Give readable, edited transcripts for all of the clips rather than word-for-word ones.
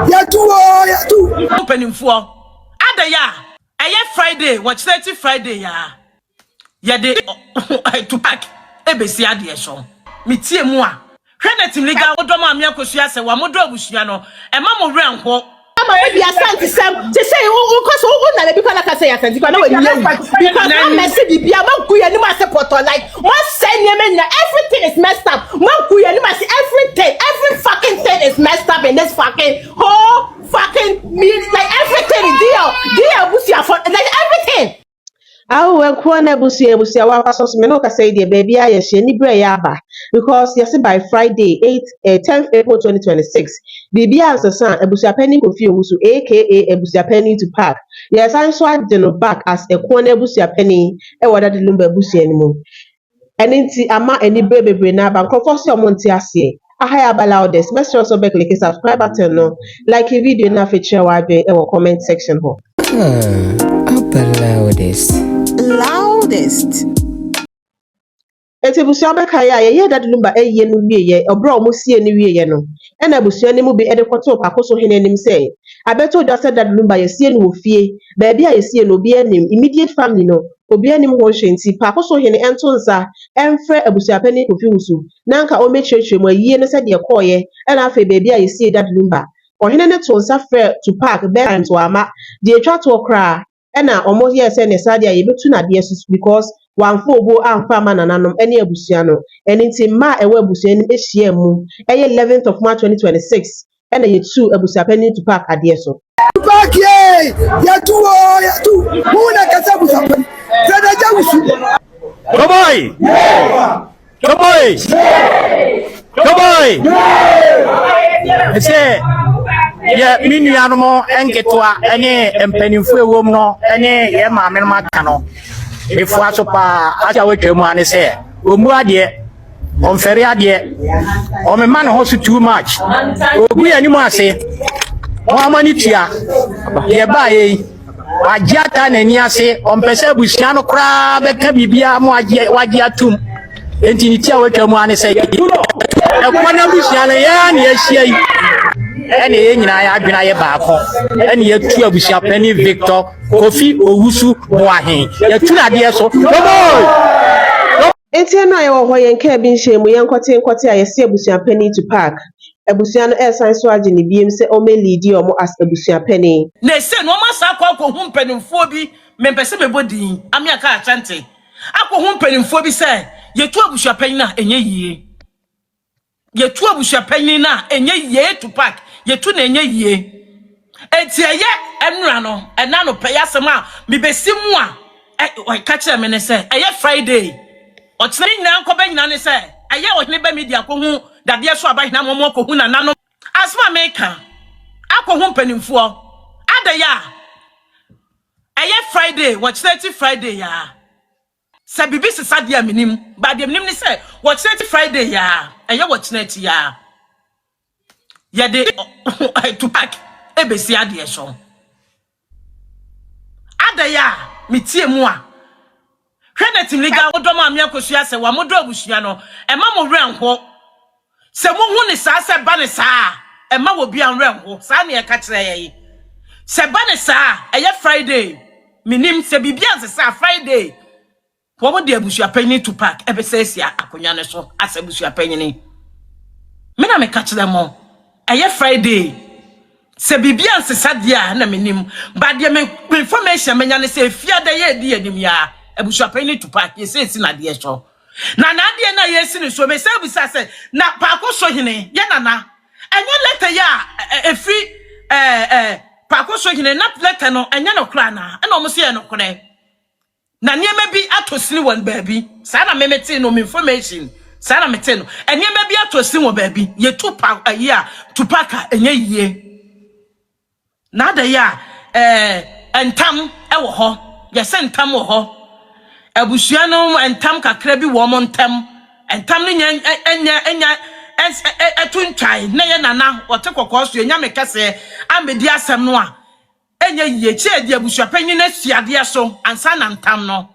Yatu. Opening for Ada ya. Friday, watch 30 Friday ya. Yade to pack. Ebesi ade so. Mitie mu a. Hwe netim legal odoma amia kosua se wa modo abusua no. E ma mo renko. Maybe Asante Sam to say because who na people like say Asante because I'm messy be am kuya ni ma support like one say everything is messed up. Man kuya ni ma say every fucking thing is messed up in this fucking whole fucking like everything is deal busia for like everything. Awo wenkuwa na busia wa pasos me no ka say the baby aye hye ni bre ya aba because yes by Friday 10th April 2026 baby answer ebusia penny Kofi Owusu aka ebusia penny to park yes I so ade no back as a corner ebusia penny e wada de lumba ebusia ni mu enti ama eni bebre na ba nkofo se omonti ase ahaya allow this make sure so be click subscribe button no like a video na feature wa be e comment section ho loudest. Eti busua beka ya ye dad lumba eye no wiye obro omosie ni wiye no e na busua ni mu bi edekwoto pakoso hene nim say abeto do say dad lumba ye sie no ofie ba bia ye sie no bi anim immediate family no obi anim ho hwenti pakoso hene ento nsa emfre abusua pani Kofi Owusu na nka o mechechwe mu ayi no se de koye e na afa ba bia ye sie dad lumba ohene ne to nsa frɛ to park bend to ama de etwa to okra ena omo ye se ne sadia ye betu na de susu because wanfo obo amfa manananom ene abusua no eni nti ma ewe abusua ni ehia mu eye 11th of March 2026 ena ye tu abusua pani to park ade so park ye yatu una kasa busua pani zada jawusu Koboy ese ya mini anumo engetwa ene empanimfu ewom no ene ye maame no maka no efu aso pa aja wetwemu ane se omu ade onfere ade o me man ho so too much ogu ya ni mu ase o amani tia ye ba ye wajata na ni ase ompese busia no kra beka bibia mo waje atum enti ni tia wetwemu ane se e kwana busia na ya na yahia yi ene ye nyina ya adwena ye baako ene ye tu abusia pani Victor Kofi Owusu Boahen ye tu na de so enti na ye wo ho ye nka bi nhye mu ye nkote a ye se abusua pani to park abusua no esan so age ne biem se o me leadi o mo as abusua pani na se no ma sa kwa ko hu mpanimfo bi mempese bebodin ame aka achante akọ hu mpanimfo bi se ye tu abusua pani na enye yie ye tu abusua pani na enye yie to park yetu na enye yie enti eye enura no ena no pe yasema mi besimu a ka kire me ne se eye Friday o tire nyina nko ba nyina ne se eye o ne ba media ko hu dade so aba hina momo ko hu na nano asma meka akọ hu mpanimfo ada ya eye Friday watch 30 Friday ya se bibi se sadia minim ba de minim ne se watch 30 Friday ya eye watch 30 ya yade to pack ebesi ade so ada ya mitie mu a hwe netim legal odoma amia kosua se wa modo abusua no e ma mo renko se mo hu ne saa se ba ne saa e ma wo bia renko saa ne e ka kire ye se ba ne saa eye Friday minim se bibia se saa Friday wo mo de abusua panyi to pack ebesi asia akonya ne so asa abusua panyi ni me na me ka kire mo eye Friday se bibia nsesa dia na menim ba dia me information menya ne se fia da ye di anim ya abusua pani to park ye se si na dia so na dia na ye si ne so me se busa se na pa ko so hene ye na enye letter ya efri pa ko so hene na letter no enye no kra na na omo se ye no kra na niema bi atosini won baabi sa na memeti no information sana meteno enema bi atosi wo baabi ye tupa ayi a tupaka enye yie na da ya entam ewo ho ye se ntam wo ho abusua no entam kakra bi wo mo ntam entam ne enya etuntwai na ye nana wote kokoso enya mekase amedi asem no a enye yie che di abusua panyin na siade so ansa na ntam no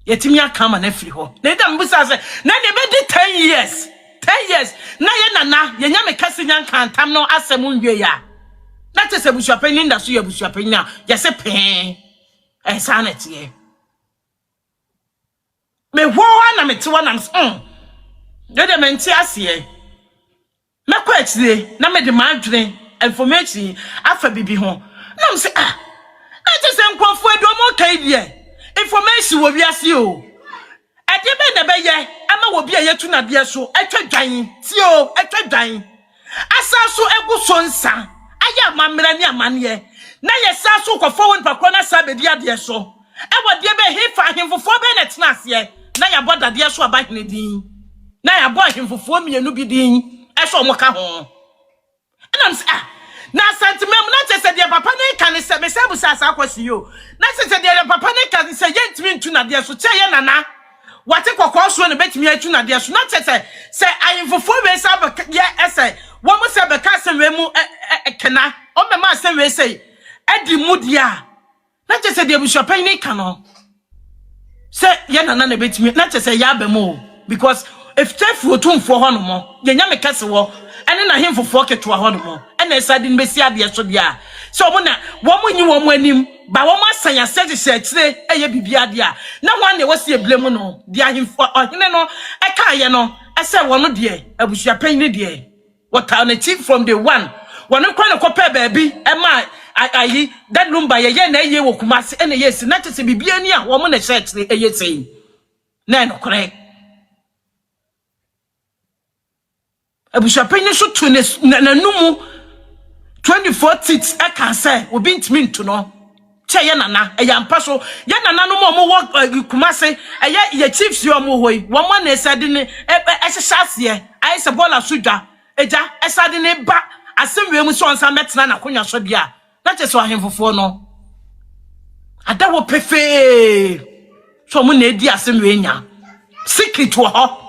yetimi akama na firi ho na ida mbusa se na ne be di 10 years 10 years na ye nana ye nya me kase nya kantam no asem nwie ya na te se busuapanyin da so ye busuapanyin a ye se pen sanity me wo na me te wona de de menti ase me kwa atire na me de madwene information afa bibi ho na me se na te se nkrofo edomo kai die information wo wiase o ade be na be ye ama wo bia yetu na de so atwa dwan ti o atwa dwan asaso egu so nsa aya mamra ni amane na ye saso ko forward pakro na sa be dia de so e wo de be hefa ahemfofo be na tena ase na ya boda de so aba hene din na ya bo ahemfofo mienu bi din e so mo ka ho na nsa na sentimem na tese de papa ne kan se me se bu sa akwasi yo na tese de papa ne kan se yentimi ntu na de so che ye nana wate kokko so ne betimi atu na de so na tese se ahemfofo be sa ba ye ese wo mo se be ka se we mu kena o me ma se we sei edi mudia na tese de busuapan ne kan no se ye nana na betimi na tese ya ba mu because if tefu otumfo ho no mo ye nya me kase wo ene na hemfofo keto ho no mo ene esade nbesi ade so dia so mo na wo mo nyi wo mo anim ba wo mo asanya sege sekire eye bibia de a na ho na wose eblemu no dia hemfo ohene no e ka ye no ese wo no de abusuapan ne de what alternative from the one wono kwa na kopa baabi e ma ayi that lumba ye na ye wo kumase ene yes na tese bibia ni a wo mo na sekire eye sei na no correct abusuapanyin so to na numu 24 teeth e kan say obi ntimi ntu no che ye nana e ya mpa so ye nana no mo wo kumase e ye chiefs yo mo hoi wo mo na esade ne e hyehase ai se bola sudwa eja esade ne ba asemwe mu so onsa metena na konya so bia na che so ahemfofo no ada wo pefe so mo na edi asemwe nya secret wo ho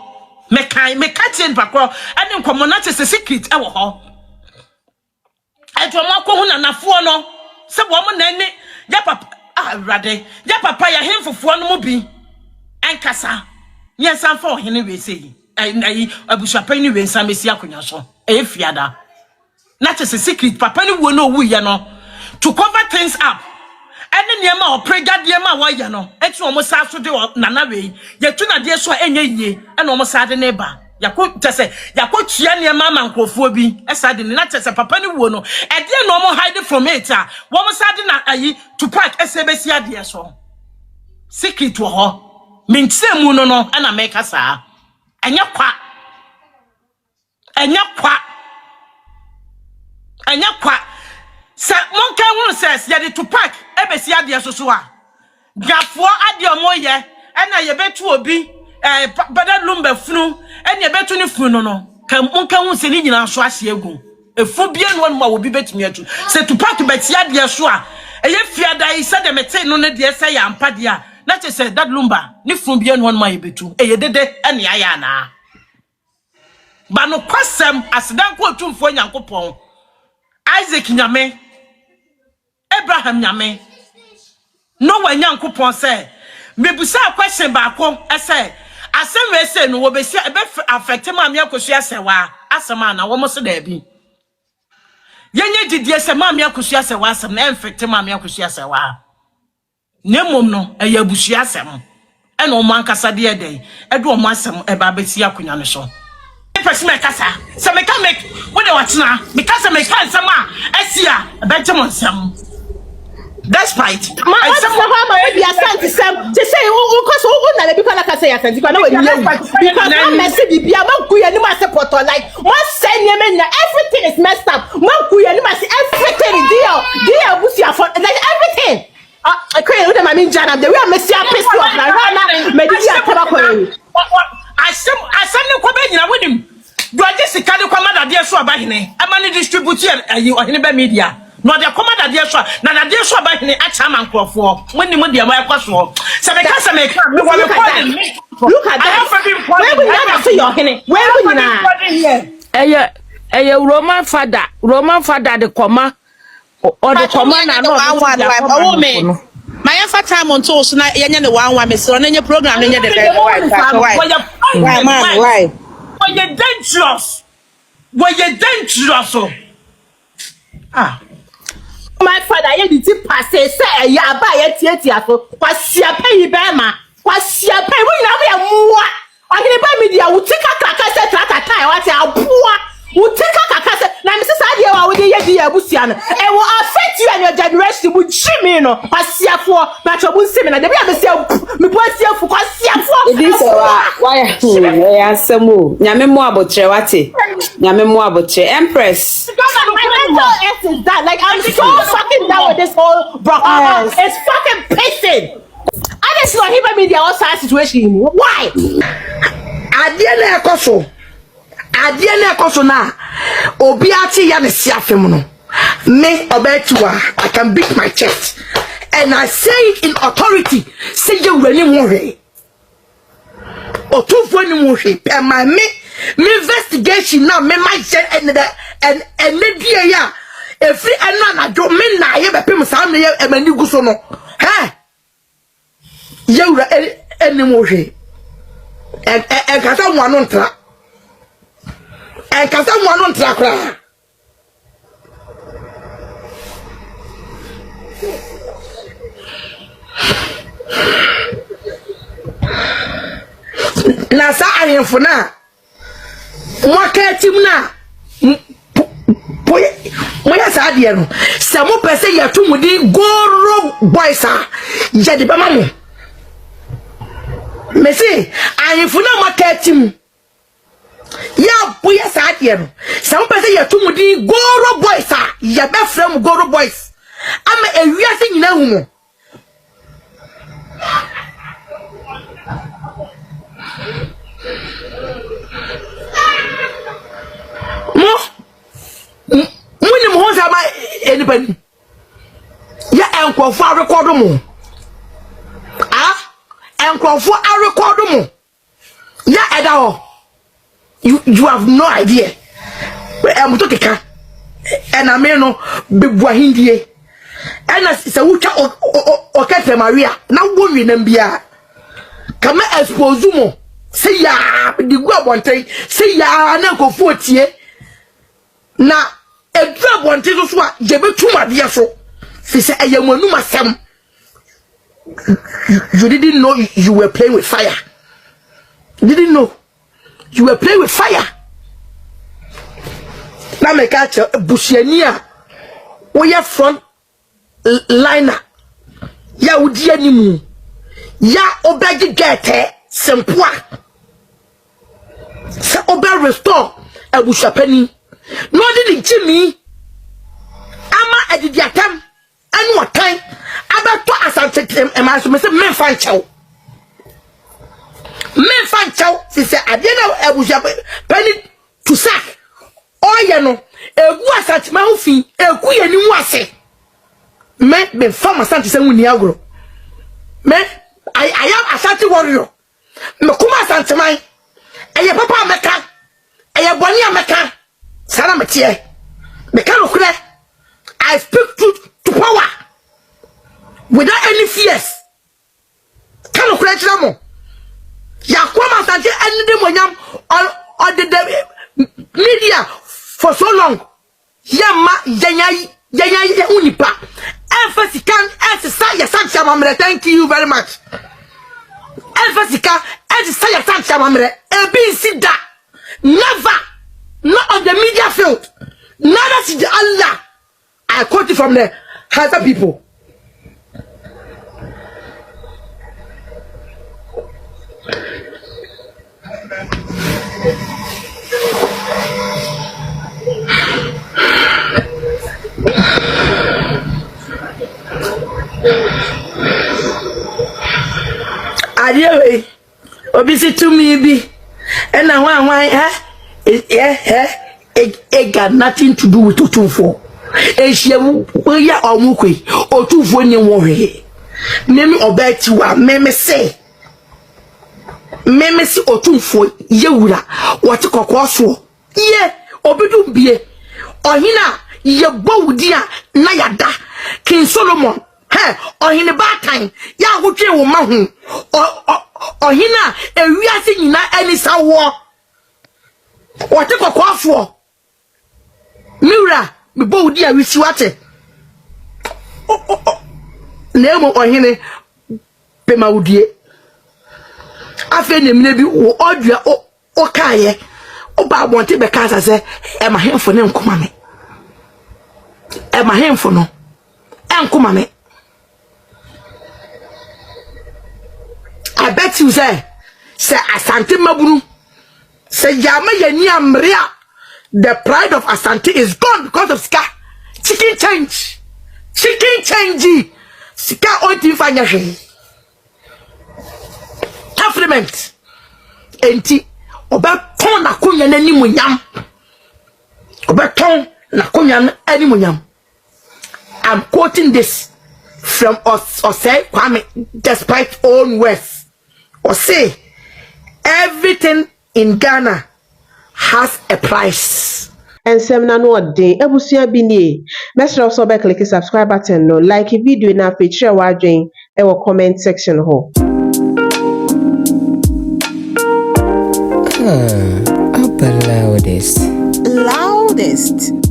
me catching pakro ani nkomo na te secret e wo ho eto mo akọ hu na nafo no se wo mo na ni ya papa rade ya papa ya hemfofo no mo bi enkasa nye sanfa ohene we sei ai abusuapan ni we nsa mesi akonya so e fiada na te secret papa ni wo no wu ye no to cover things up ene niema oprega de ma wa ye no etu omo sa so de nana we yetu na de so enye yie ene omo sa de ne ba yakotese yakotua niema ma nkrofo bi esa de na tese papa ni wo no e de no omo hide from it a wo mo sa de na ayi to pack esebesi ade so secret wo ho mintsemu no no ana meka saa enya kwa se monka hunu ses ye de to pack ebesi ade so a gafo ade omo ye ena ye betu obi bada lumba funu ena ye betu ni funu no ka monka hunu se ni nyina so ahye egu efu bie no ma obi betumi atu se to pack beti ade so a eye fiada yi se de mete no ne de se ya ampade a na che se dad lumba ni funu bie no ma ye betu eye dede ena ya ya na ba no kwasem asedan ko otumfo nyankopon Isaac nyame Abraham nyame Noah nyankopon say mebusa question baako ese asem we say no wo be affect ma me akosu asewa asema na wo mo so da bi yenye didie se ma me akosu asewa asem na affect ma me akosu asewa nemom no eya busu asem ena o man kasa de eden edo o man asem e ba beti akonya ne so person me kasa se me can make when they watch na because me can sama esia betem onsam despite I some ma be asante sem to say because who na be kala kasa ya asante kwa na we nye because na messy bibia ma kuya ni ma support like mo say nyeme na everything is messed up ma kuya ni ma say everything deal busi afọ like everything I create with my mean jana the way I messy up pissed off na me di ya taba kwa asem ne ko be nyina wonim do age sika de kwamada de so aba hene amani distribute ayi ohene ba media no de kwamada de so na de so aba hene acha mankrofo wonim de ma yakwaso se me ka me wo look at that where we not see your hene where we na eye Roman father de koma or the commander no my first time on tour so na yenye ne 1 me so na nye program nye de why When you're dangerous. When you're dangerous. Ah. My father, you did pass say, ya buy a theatre. What's your pay, Bama? What's your pay? We now have more. I can buy media. We take a cacaset at a time. What's our poor? We take a cacaset. Now, Mrs. Adia, we get the Abusian. It will affect you and your generation with Jimmy. What's your for? But I will say, and the other say, me was here for what's your for? This why I answer more. Nyame mo abotre wate. Nyame mo abotre. Empress. My mental health is that. Like, I'm so fucking down with this whole broken. It's fucking pissing. I just not even media outside situation. Why? Adie na ekoso na obi ati ya ne siafem no me obetua I can beat my chest and I say it in authority say you wani mo hwe otufo ni mo hwe pe my me investigation now me my and die ya every ana do me na ye bepem sa me e mani gu so no he yewura eni mo hwe e kasa mo anu ntra e kasa mo anu ntra kra na sa ahemfo na mwaka tim na moya sa de no se mo pese yetu mudi goro boys a je de bama mo mesi ahemfo na mwaka tim ya boya sa de no se mo pese yetu mudi goro boys a je be frem goro boys ama ewiase nyina hu mo Muni mo za ma anybody ya enkofo a record mo enkofo a record mo ya eda ho you have no idea em to keka ena me no bebu ahindie ena se wutwa o kete Maria na wonwi na bia kama expose mo say ya di gu abonten say ya na nkofo tie na edra bonte so a je betum ade so fi say ayamanu masem you didn't know you were playing with fire. You didn't know you were playing with fire. Na me catch busiani a wo ye front liner ya wudi animu ya obegi gete sempoa se obe restore abushapani no did Jimmy ama edidiatam anu otan abato asante emaso me se men fan chaw si se ade na abushapani to sack oye no egu asante ma hofin egu ye ni mu ase me fam asante se wuni agro me I am asante warrior me kuma asante man eye papa ameka eye boni ameka Sana metie me can okure I speak to power without any fears can okure chamo ya kwama sanje any monyam on the media for so long yama yanya unipa emphasis can exercise sancha mamre. Thank you very much. Emphasis can exercise sancha mamre e be sit that never. Not on the media field. Neither to the Allah. I quote it from the Hazard people. Adieu, obisi to me be, and I want it got nothing to do with Otufo. And she will ya or Mukwe, Otufo ni worry. Meme obetiwa, meme say Otufo, Yewura, what a cockwasso. Ye, obedu be, or hina, ye bowdia, Nayada, King Solomon, he, or in a bad time, ya would kill Mahu, or hina, a reason in any sour. What take a call for? Mira, me bo di a wisi wate. Nemo ohene pe ma udie. Afa ne mine bi wo odua o kaaye. O ba bonte be ka say e ma hemfo ne nkoma me. E ma hemfo no. Enkoma me. I bet you say Asante Mabunu say Yama Yeni Amria. The pride of Asante is gone because of Ska. Chicken change. Chicken change. Ska onti fanya hwe. Affirmment. Enti oba ton na kunya nani munyam. Oba ton na kunya nani munyam. I'm quoting this from Osei Kwame despite own words. Osei, everything in Ghana has a price. And semna no ode ebusua bi nie. Mesra also be click subscribe button no like video na fe share wa adwen e wo comment section ho. Up the loudest. Loudest.